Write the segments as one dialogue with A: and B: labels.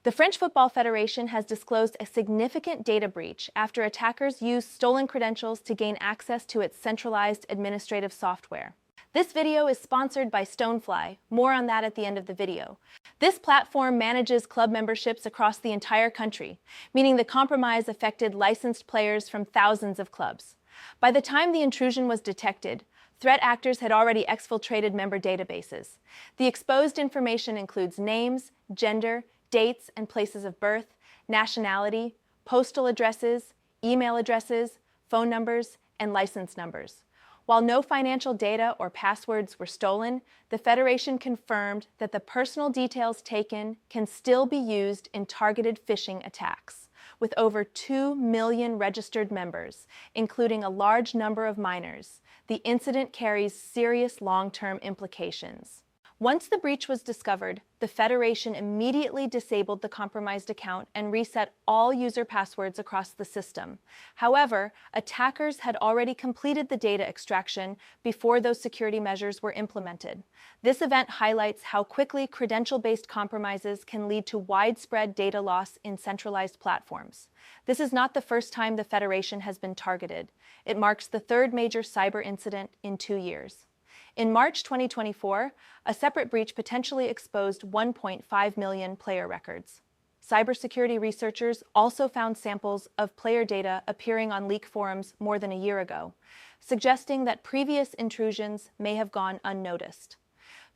A: The French Football Federation has disclosed a significant data breach after attackers used stolen credentials to gain access to its centralized administrative software. This video is sponsored by Stonefly. More on that at the end of the video. This platform manages club memberships across the entire country, meaning the compromise affected licensed players from thousands of clubs. By the time the intrusion was detected, threat actors had already exfiltrated member databases. The exposed information includes names, gender, dates and places of birth, nationality, postal addresses, email addresses, phone numbers, and license numbers. While no financial data or passwords were stolen, the Federation confirmed that the personal details taken can still be used in targeted phishing attacks. With over 2 million registered members, including a large number of minors, the incident carries serious long-term implications. Once the breach was discovered, the Federation immediately disabled the compromised account and reset all user passwords across the system. However, attackers had already completed the data extraction before those security measures were implemented. This event highlights how quickly credential-based compromises can lead to widespread data loss in centralized platforms. This is not the first time the Federation has been targeted. It marks the third major cyber incident in 2 years. In March 2024, a separate breach potentially exposed 1.5 million player records. Cybersecurity researchers also found samples of player data appearing on leak forums more than a year ago, suggesting that previous intrusions may have gone unnoticed.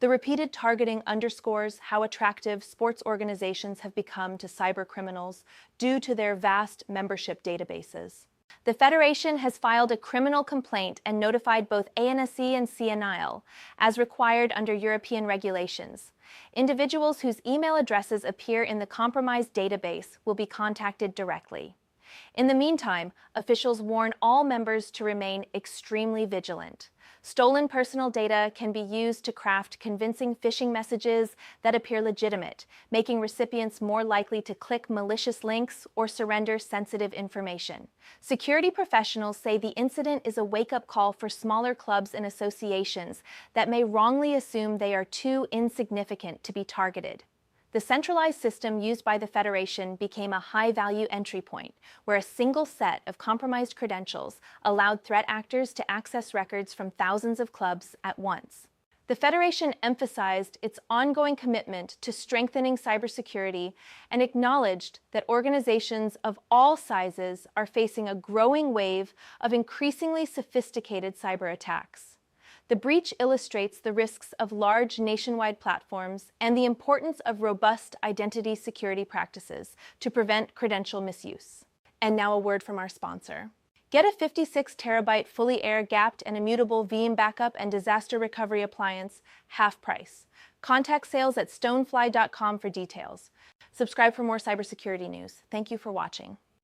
A: The repeated targeting underscores how attractive sports organizations have become to cybercriminals due to their vast membership databases. The Federation has filed a criminal complaint and notified both ANSSI and CNIL, as required under European regulations. Individuals whose email addresses appear in the compromised database will be contacted directly. In the meantime, officials warn all members to remain extremely vigilant. Stolen personal data can be used to craft convincing phishing messages that appear legitimate, making recipients more likely to click malicious links or surrender sensitive information. Security professionals say the incident is a wake-up call for smaller clubs and associations that may wrongly assume they are too insignificant to be targeted. The centralized system used by the Federation became a high-value entry point, where a single set of compromised credentials allowed threat actors to access records from thousands of clubs at once. The Federation emphasized its ongoing commitment to strengthening cybersecurity and acknowledged that organizations of all sizes are facing a growing wave of increasingly sophisticated cyber attacks. The breach illustrates the risks of large nationwide platforms and the importance of robust identity security practices to prevent credential misuse. And now a word from our sponsor. Get a 56 terabyte fully air-gapped and immutable VM backup and disaster recovery appliance, half price. Contact sales at stonefly.com for details. Subscribe for more cybersecurity news. Thank you for watching.